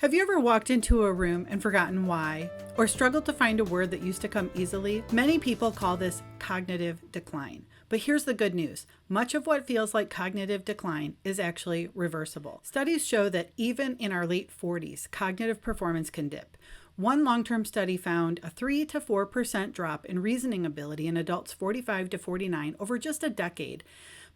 Have you ever walked into a room and forgotten why, or struggled to find a word that used to come easily? Many people call this cognitive decline. But here's the good news. Much of what feels like cognitive decline is actually reversible. Studies show that even in our late 40s, cognitive performance can dip. One long-term study found a 3 to 4% drop in reasoning ability in adults 45 to 49 over just a decade.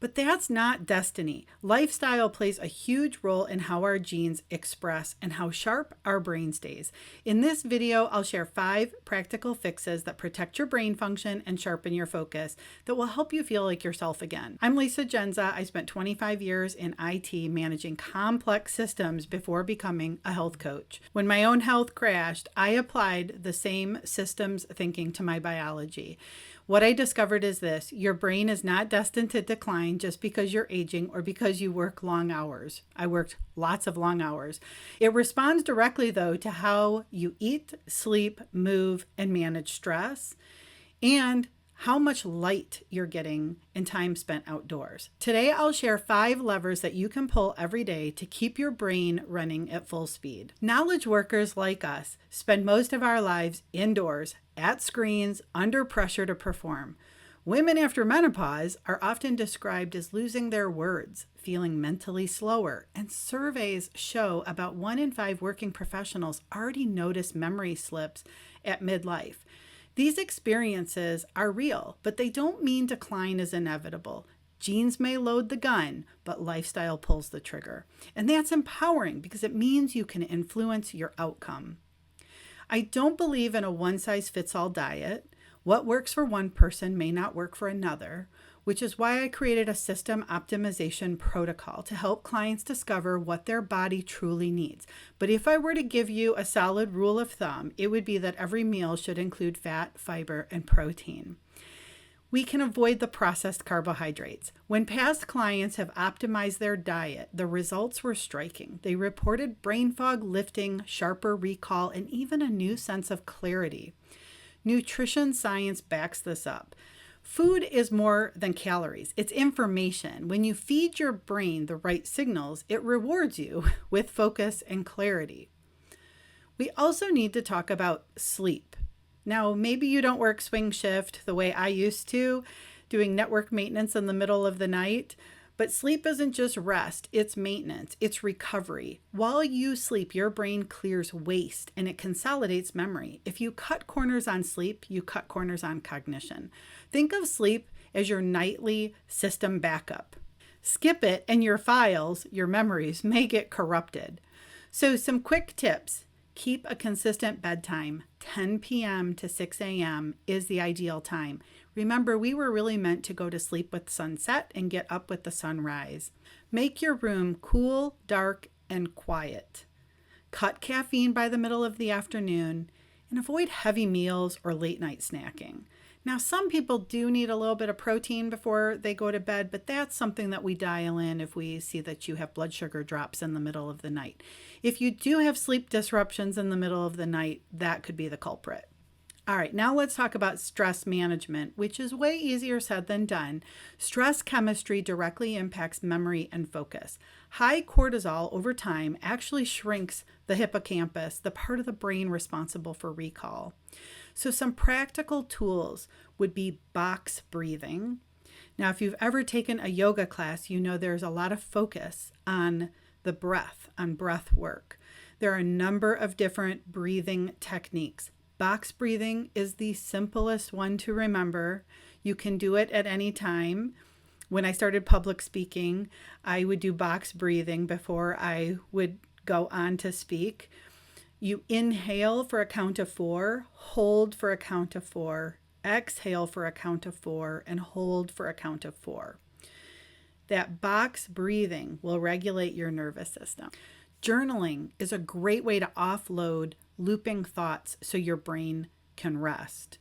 But that's not destiny. Lifestyle plays a huge role in how our genes express and how sharp our brain stays. In this video, I'll share 5 practical fixes that protect your brain function and sharpen your focus that will help you feel like yourself again. I'm Lisa Genza. I spent 25 years in IT managing complex systems before becoming a health coach. When my own health crashed, I applied the same systems thinking to my biology. What I discovered is this: your brain is not destined to decline just because you're aging or because you work long hours. I worked lots of long hours. It responds directly, though, to how you eat, sleep, move, and manage stress, and how much light you're getting in time spent outdoors. Today, I'll share 5 levers that you can pull every day to keep your brain running at full speed. Knowledge workers like us spend most of our lives indoors, at screens, under pressure to perform. Women after menopause are often described as losing their words, feeling mentally slower, and surveys show about 1 in 5 working professionals already notice memory slips at midlife. These experiences are real, but they don't mean decline is inevitable. Genes may load the gun, but lifestyle pulls the trigger. And that's empowering because it means you can influence your outcome. I don't believe in a one-size-fits-all diet. What works for one person may not work for another, which is why I created a system optimization protocol to help clients discover what their body truly needs. But if I were to give you a solid rule of thumb, it would be that every meal should include fat, fiber, and protein. We can avoid the processed carbohydrates. When past clients have optimized their diet, the results were striking. They reported brain fog lifting, sharper recall, and even a new sense of clarity. Nutrition science backs this up. Food is more than calories. It's information. When you feed your brain the right signals, it rewards you with focus and clarity. We also need to talk about sleep. Now, maybe you don't work swing shift the way I used to, doing network maintenance in the middle of the night, but sleep isn't just rest, it's maintenance, it's recovery. While you sleep, your brain clears waste and it consolidates memory. If you cut corners on sleep, you cut corners on cognition. Think of sleep as your nightly system backup. Skip it and your files, your memories, may get corrupted. So some quick tips. Keep a consistent bedtime. 10 p.m. to 6 a.m. is the ideal time. Remember, we were really meant to go to sleep with sunset and get up with the sunrise. Make your room cool, dark, and quiet. Cut caffeine by the middle of the afternoon and avoid heavy meals or late night snacking. Now, some people do need a little bit of protein before they go to bed, but that's something that we dial in if we see that you have blood sugar drops in the middle of the night. If you do have sleep disruptions in the middle of the night, that could be the culprit. All right, now let's talk about stress management, which is way easier said than done. Stress chemistry directly impacts memory and focus. High cortisol over time actually shrinks the hippocampus, the part of the brain responsible for recall. So some practical tools would be box breathing. Now, if you've ever taken a yoga class, you know there's a lot of focus on the breath, on breath work. There are a number of different breathing techniques. Box breathing is the simplest one to remember. You can do it at any time. When I started public speaking, I would do box breathing before I would go on to speak. You inhale for a count of 4, hold for a count of 4, exhale for a count of 4, and hold for a count of 4. That box breathing will regulate your nervous system. Journaling is a great way to offload looping thoughts so your brain can rest.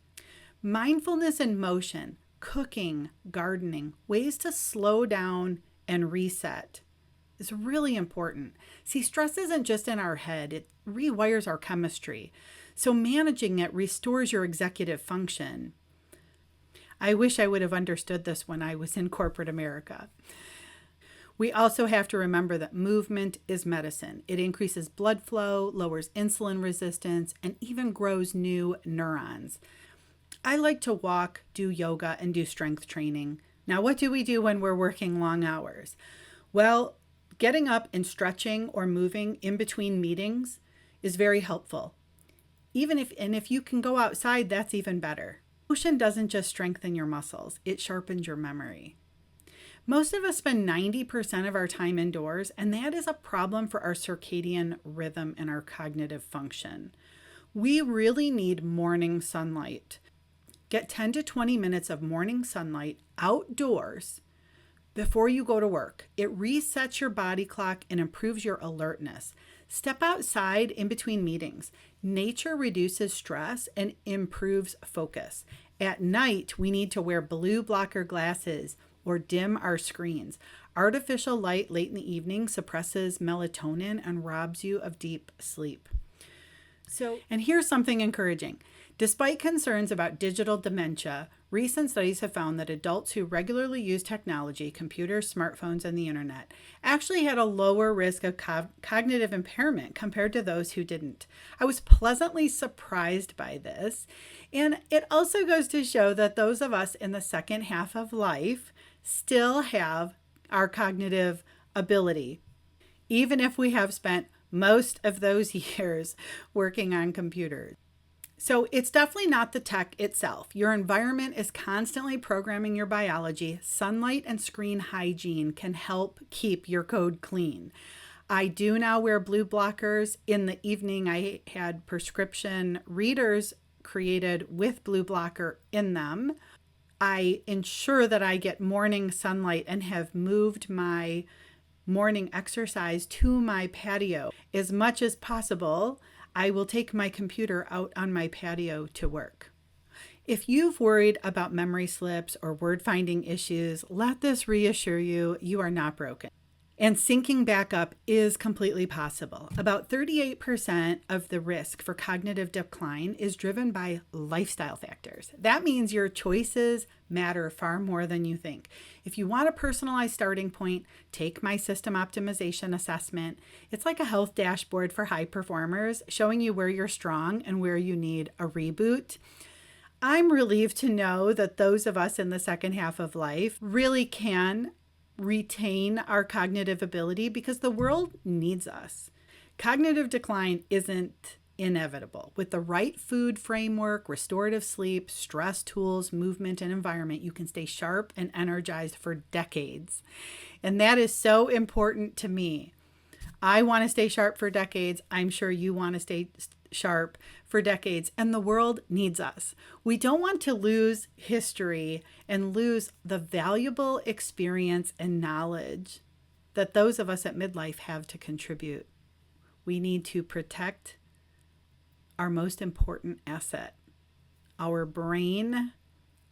Mindfulness in motion, cooking, gardening, ways to slow down and reset is really important. See, stress isn't just in our head, it rewires our chemistry. So managing it restores your executive function. I wish I would have understood this when I was in corporate America. We also have to remember that movement is medicine. It increases blood flow, lowers insulin resistance, and even grows new neurons. I like to walk, do yoga, and do strength training. Now, what do we do when we're working long hours? Well, getting up and stretching or moving in between meetings is very helpful. If you can go outside, that's even better. Motion doesn't just strengthen your muscles, it sharpens your memory. Most of us spend 90% of our time indoors, and that is a problem for our circadian rhythm and our cognitive function. We really need morning sunlight. Get 10 to 20 minutes of morning sunlight outdoors before you go to work. It resets your body clock and improves your alertness. Step outside in between meetings. Nature reduces stress and improves focus. At night, we need to wear blue blocker glasses or dim our screens. Artificial light late in the evening suppresses melatonin and robs you of deep sleep. And here's something encouraging. Despite concerns about digital dementia, recent studies have found that adults who regularly use technology, computers, smartphones, and the internet, actually had a lower risk of cognitive impairment compared to those who didn't. I was pleasantly surprised by this. And it also goes to show that those of us in the second half of life still have our cognitive ability, even if we have spent most of those years working on computers. So it's definitely not the tech itself. Your environment is constantly programming your biology. Sunlight and screen hygiene can help keep your code clean. I do now wear blue blockers. In the evening, I had prescription readers created with blue blocker in them. I ensure that I get morning sunlight and have moved my morning exercise to my patio as much as possible. I will take my computer out on my patio to work. If you've worried about memory slips or word finding issues, let this reassure you, you are not broken. And syncing back up is completely possible. About 38% of the risk for cognitive decline is driven by lifestyle factors. That means your choices matter far more than you think. If you want a personalized starting point, take my system optimization assessment. It's like a health dashboard for high performers, showing you where you're strong and where you need a reboot. I'm relieved to know that those of us in the second half of life really can retain our cognitive ability because the world needs us. Cognitive decline isn't inevitable. With the right food framework, restorative sleep, stress tools, movement, and environment, you can stay sharp and energized for decades. And that is so important to me. I want to stay sharp for decades. I'm sure you want to stay sharp for decades, and the world needs us. We don't want to lose history and lose the valuable experience and knowledge that those of us at midlife have to contribute. We need to protect our most important asset, our brain,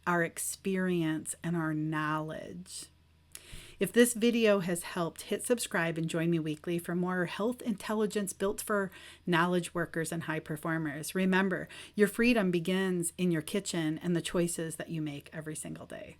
our experience, and our knowledge. If this video has helped, hit subscribe and join me weekly for more health intelligence built for knowledge workers and high performers. Remember, your freedom begins in your kitchen and the choices that you make every single day.